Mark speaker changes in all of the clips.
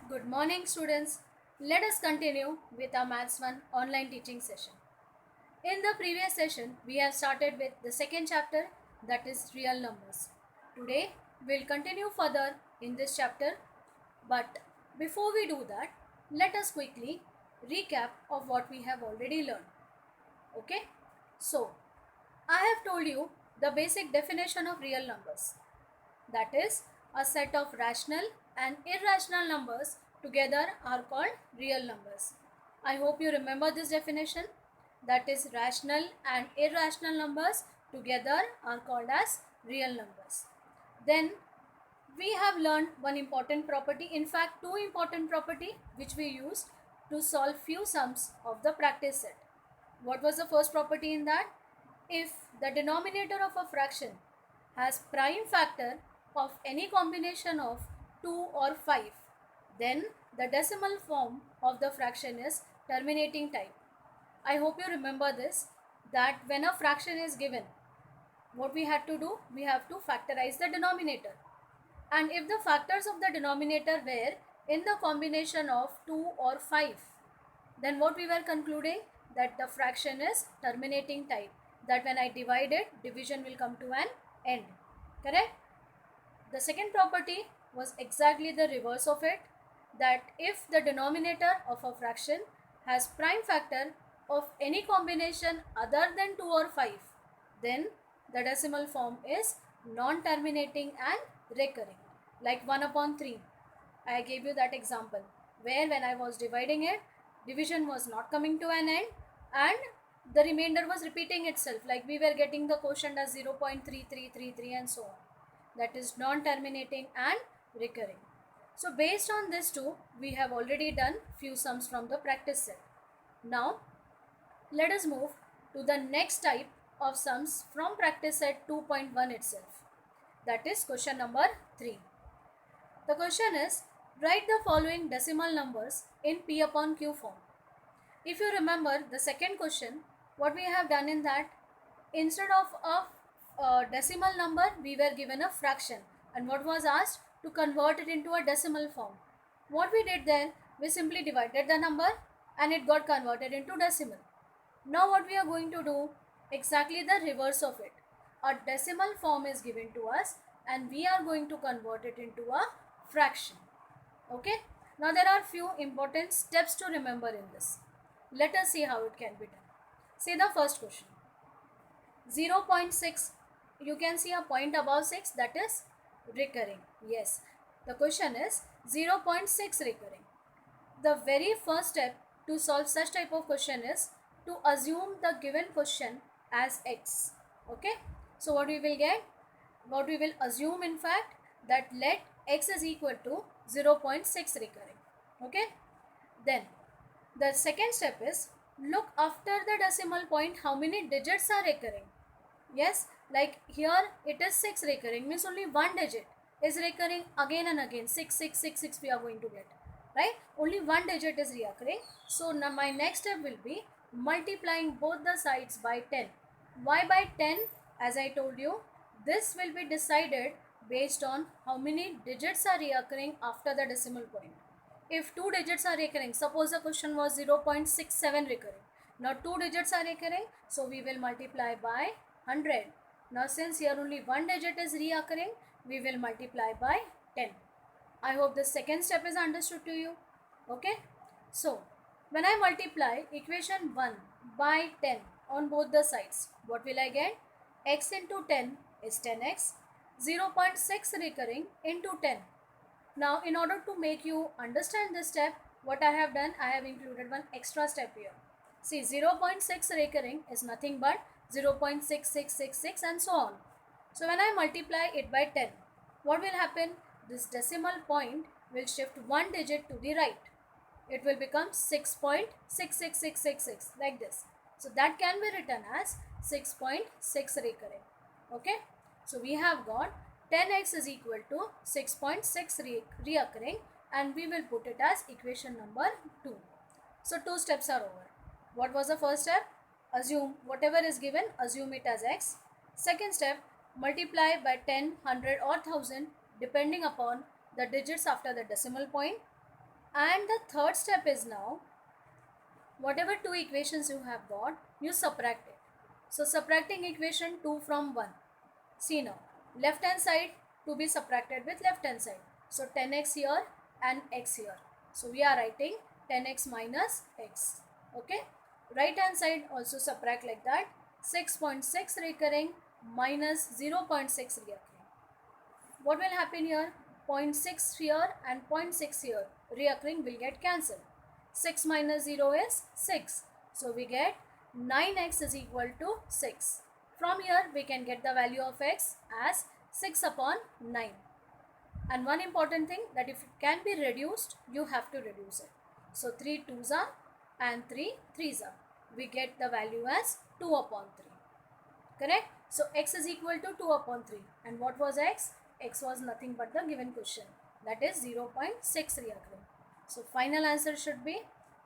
Speaker 1: Good morning, students. Let us continue with our Maths 1 online teaching session. In the previous session, we have started with the second chapter, that is real numbers. Today, we'll continue further in this chapter, but before we do that, let us quickly recap of what we have already learned. Okay? So, I have told you the basic definition of real numbers. That is, a set of rational and irrational numbers together are called real numbers. I hope you remember this definition. That is, rational and irrational numbers together are called as real numbers. Then we have learned one important property, in fact two important property which we used to solve few sums of the practice set. What was the first property in that? If the denominator of a fraction has prime factor of any combination of 2 or 5, then the decimal form of the fraction is terminating type. I hope you remember this, that when a fraction is given, what we had to do? We have to factorize the denominator. And if the factors of the denominator were in the combination of 2 or 5, then what we were concluding? That the fraction is terminating type. That when I divide it, division will come to an end. Correct? The second property was exactly the reverse of it. That if the denominator of a fraction has prime factor of any combination other than 2 or 5, then the decimal form is non-terminating and recurring. Like 1 upon 3. I gave you that example where when I was dividing it, division was not coming to an end and the remainder was repeating itself, like we were getting the quotient as 0.3333 and so on. That is non-terminating and recurring. So based on this two, we have already done few sums from the practice set. Now let us move to the next type of sums from practice set 2.1 itself. That is question number 3. The question is, write the following decimal numbers in P upon Q form. If you remember the second question, what we have done in that, instead of a decimal number, we were given a fraction. And what was asked? To convert it into a decimal form. What we did then, we simply divided the number and it got converted into decimal. Now what we are going to do? Exactly the reverse of it. A decimal form is given to us and we are going to convert it into a fraction. Okay? Now there are few important steps to remember in this. Let us see how it can be done. See the first question. 0.6, you can see a point above 6, that is recurring. Yes, the question is 0.6 recurring. The very first step to solve such type of question is to assume the given question as x. Okay, so what we will get? What we will assume, in fact, that let x is equal to 0.6 recurring. Okay, then the second step is look after the decimal point how many digits are recurring. Yes, like here it is 6 recurring, means only one digit is recurring again and again. 6 6 6 6 we are going to get, right? Only one digit is recurring. So now my next step will be multiplying both the sides by 10. Why by 10? As I told you, this will be decided based on how many digits are recurring after the decimal point. If two digits are recurring, suppose the question was 0.67 recurring. Now two digits are recurring, so we will multiply by 100. Now since here only one digit is recurring, we will multiply by 10. I hope the second step is understood to you. Okay. So when I multiply equation 1 by 10 on both the sides, what will I get? X into 10 is 10x. 0.6 recurring into 10. Now in order to make you understand this step, what I have done, I have included one extra step here. See, 0.6 recurring is nothing but 0.6666 and so on. So when I multiply it by 10, what will happen? This decimal point will shift one digit to the right. It will become 6.66666 like this. So that can be written as 6.6 recurring. Okay. So we have got 10x is equal to 6.6 recurring and we will put it as equation number 2. So two steps are over. What was the first step? Assume whatever is given, assume it as x. Second step, multiply by 10, 100 or 1000 depending upon the digits after the decimal point. And the third step is now, whatever two equations you have got, you subtract it. So subtracting equation 2 from 1. See now, left hand side to be subtracted with left hand side. So 10x here and x here. So we are writing 10x minus x. Okay. Right hand side also subtract like that. 6.6 recurring minus 0.6 recurring. What will happen here? 0.6 here and 0.6 here. Reoccurring will get cancelled. 6 minus 0 is 6. So we get 9x is equal to 6. From here we can get the value of x as 6 upon 9. And one important thing, that if it can be reduced, you have to reduce it. So 3 2s are and 3 3s are. We get the value as 2 upon 3. Correct? So x is equal to 2 upon 3. And what was x? X was nothing but the given question. That is 0.6 reoccurring. So final answer should be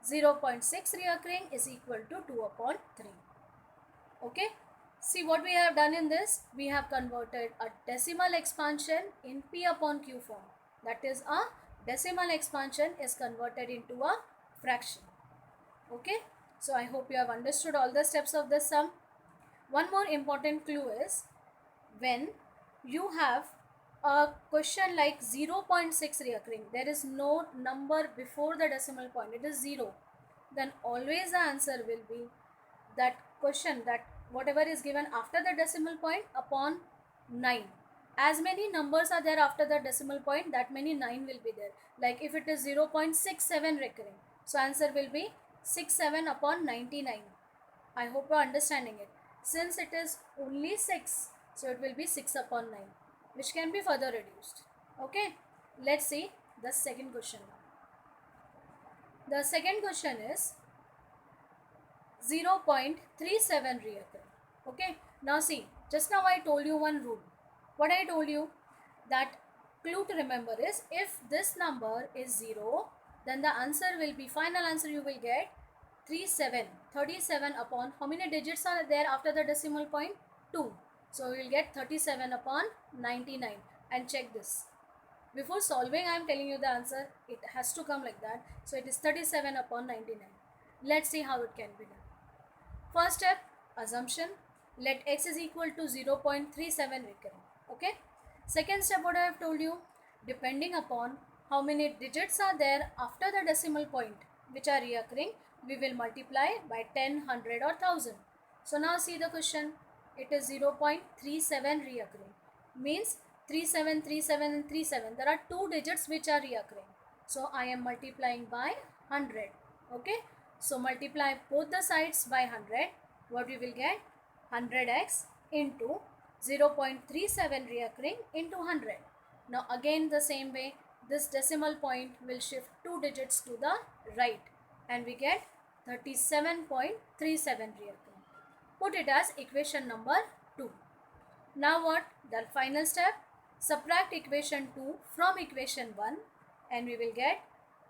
Speaker 1: 0.6 reoccurring is equal to 2 upon 3. Okay. See what we have done in this. We have converted a decimal expansion in P upon Q form. That is, a decimal expansion is converted into a fraction. Okay. So I hope you have understood all the steps of the sum. One more important clue is, when you have a question like 0.6 reoccurring, there is no number before the decimal point, it is 0, then always the answer will be that question, that whatever is given after the decimal point upon 9. As many numbers are there after the decimal point, that many 9 will be there. Like if it is 0.67 recurring, so answer will be 67 upon 99. I hope you are understanding it. Since it is only 6, so it will be 6 upon 9, which can be further reduced. Okay, let's see the second question now. The second question is 0.37 reoccurring. Okay, now see, just now I told you one rule. What I told you, that clue to remember is, if this number is 0, then the answer will be, final answer you will get 37 upon, how many digits are there after the decimal point? 2. So we will get 37 upon 99. And check this. Before solving, I am telling you the answer. It has to come like that. So it is 37 upon 99. Let's see how it can be done. First step, assumption. Let x is equal to 0.37 recurring. Okay. Second step, what I have told you, depending upon how many digits are there after the decimal point which are reoccurring, we will multiply by 10, 100 or 1000. So now see the question. It is 0.37 reoccurring. Means 37, 37 and 37. There are two digits which are reoccurring. So I am multiplying by 100. Okay. So multiply both the sides by 100. What we will get? 100x into 0.37 reoccurring into 100. Now again the same way, this decimal point will shift two digits to the right and we get 37.37 reoccurring. Put it as equation number 2. Now what? The final step, subtract equation 2 from equation 1 and we will get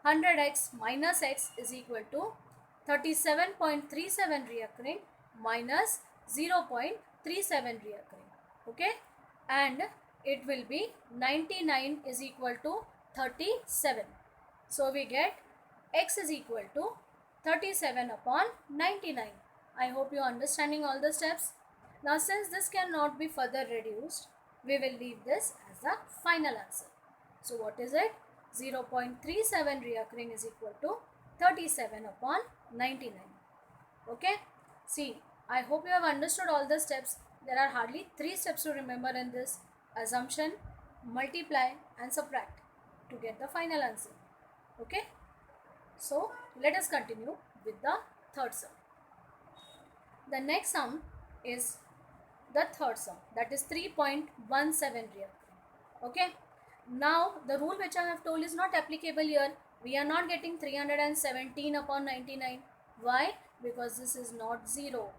Speaker 1: 100x minus x is equal to 37.37 reoccurring minus 0.37 reoccurring. Okay, and it will be 99 is equal to 37. So we get x is equal to 37 upon 99. I hope you are understanding all the steps. Now since this cannot be further reduced, we will leave this as the final answer. So what is it? 0.37 reoccurring is equal to 37 upon 99. Okay. See, I hope you have understood all the steps. There are hardly 3 steps to remember in this: assumption, multiply and subtract to get the final answer. Okay. So let us continue with the third sum. The next sum is the third sum, that is 3.17 reoccurring. Okay. Now the rule which I have told is not applicable here. We are not getting 317 upon 99. Why? Because this is not 0.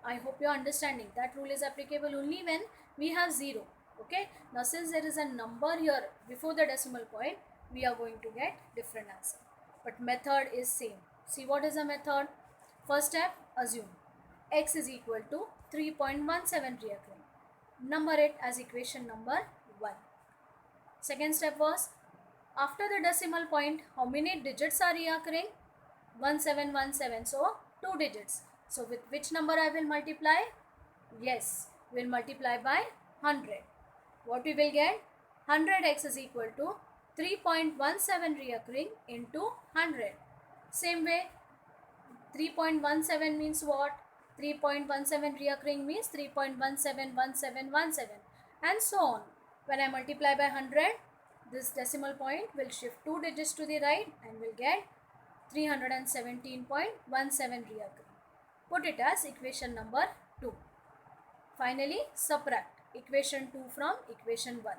Speaker 1: I hope you are understanding. That rule is applicable only when we have 0. Okay. Now since there is a number here before the decimal point, we are going to get different answer. But method is same. See what is the method? First step, assume x is equal to 3.17 reoccurring. Number it as equation number 1. Second step was after the decimal point, how many digits are reoccurring? 1717. So 2 digits. So with which number I will multiply? Yes, we will multiply by 100. What we will get? 100x is equal to 3.17 reoccurring into 100. Same way, 3.17 means what? 3.17 reoccurring means 3.171717 and so on. When I multiply by 100, this decimal point will shift 2 digits to the right and will get 317.17 reoccurring. Put it as equation number 2. Finally, subtract equation 2 from equation 1.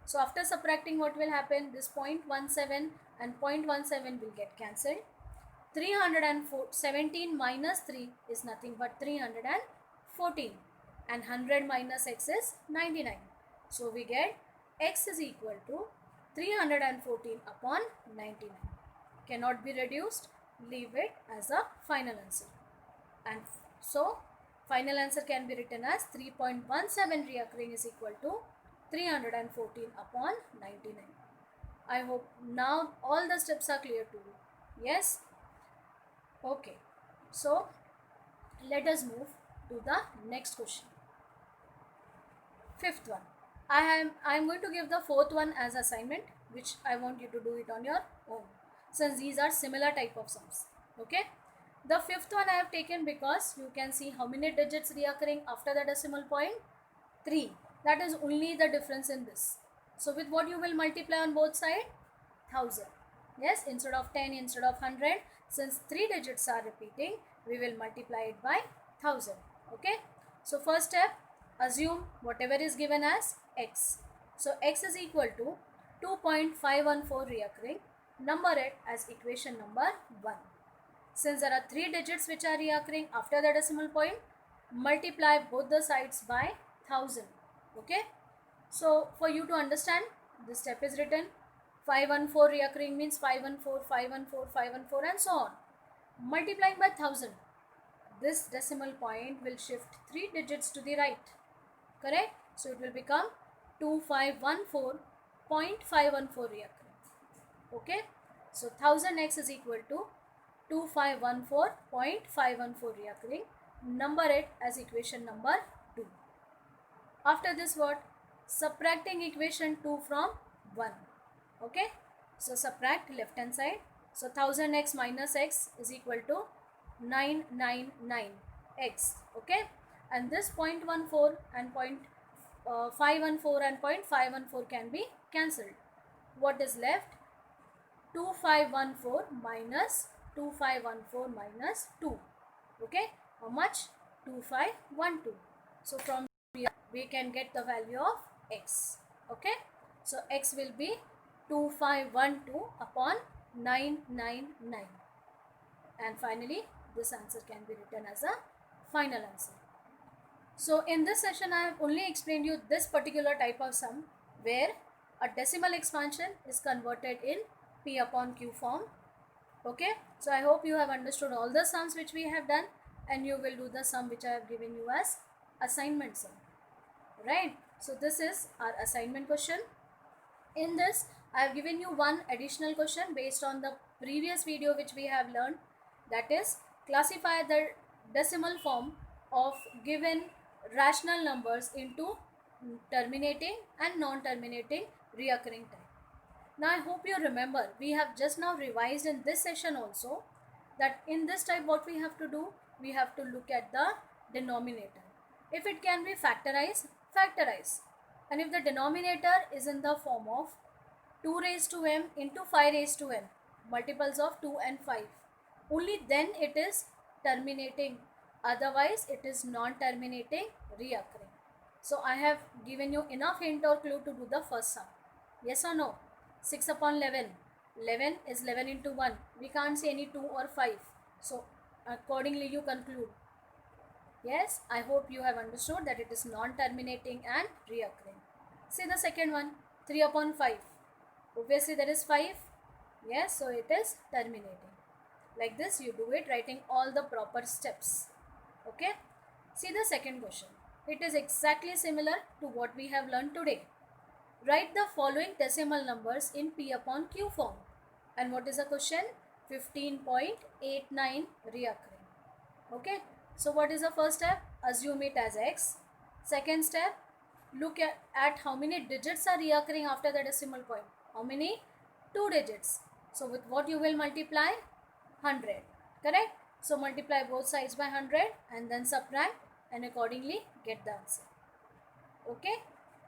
Speaker 1: So after subtracting, what will happen? This 0.17 and 0.17 will get cancelled. 317 minus 3 is nothing but 314 and 100 minus x is 99. So we get x is equal to 314 upon 99. Cannot be reduced. Leave it as a final answer. And so final answer can be written as 3.17 reoccurring is equal to 314 upon 99. I hope now all the steps are clear to you. Yes? Okay. So let us move to the next question. Fifth one. I am going to give the fourth one as assignment, which I want you to do it on your own, since these are similar type of sums. Okay. The fifth one I have taken because you can see how many digits reoccurring after the decimal point? 3. That is only the difference in this. So with what you will multiply on both sides? 1000. Yes, instead of 10, instead of 100, since 3 digits are repeating, we will multiply it by 1000. Okay. So first step, assume whatever is given as x. So x is equal to 2.514 reoccurring. Number it as equation number 1. Since there are 3 digits which are reoccurring after the decimal point, multiply both the sides by 1000. Okay. So for you to understand, this step is written. 514 reoccurring means 514, 514, 514 and so on. Multiplying by 1000. This decimal point will shift 3 digits to the right. Correct? So it will become 2514.514 reoccurring. Okay. So 1000x is equal to 2514.514 reoccurring. Number it as equation number 2. After this what? Subtracting equation 2 from 1. Okay. So subtract left hand side. So 1000x minus x is equal to 999x. Okay. And this 0.14 and 0.514 and 0.514 can be cancelled. What is left? 2514 minus 2514 minus 2. Okay. How much? 2512. So from here we can get the value of x. Okay. So x will be 2512 upon 999. And finally this answer can be written as a final answer. So in this session I have only explained you this particular type of sum where a decimal expansion is converted in P upon Q form. Okay. So I hope you have understood all the sums which we have done, and you will do the sum which I have given you as assignment sum. Right. So this is our assignment question. In this I have given you one additional question based on the previous video which we have learned, that is classify the decimal form of given rational numbers into terminating and non-terminating reoccurring type. Now I hope you remember, we have just now revised in this session also that in this type what we have to do, we have to look at the denominator. If it can be factorized, factorize. And if the denominator is in the form of 2 raised to m into 5 raised to m, multiples of 2 and 5, only then it is terminating, otherwise it is non-terminating reoccurring. So I have given you enough hint or clue to do the first sum. Yes or no? 6 upon 11. 11 is 11 into 1. We can't say any 2 or 5. So accordingly you conclude. Yes, I hope you have understood that it is non-terminating and reoccurring. See the second one, 3 upon 5. Obviously there is 5. Yes, so it is terminating. Like this you do it, writing all the proper steps. Okay. See the second question. It is exactly similar to what we have learned today. Write the following decimal numbers in P upon Q form. And what is the question? 15.89 reoccurring. Okay. So what is the first step? Assume it as X. Second step, look at how many digits are reoccurring after the decimal point. How many? 2 digits. So with what you will multiply? 100. Correct? So multiply both sides by 100 and then subtract and accordingly get the answer. Okay?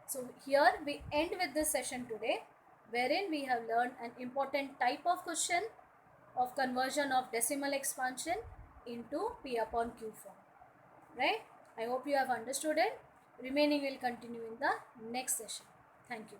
Speaker 1: So here we end with this session today, wherein we have learned an important type of question of conversion of decimal expansion into P upon Q form. Right? I hope you have understood it. Remaining will continue in the next session. Thank you.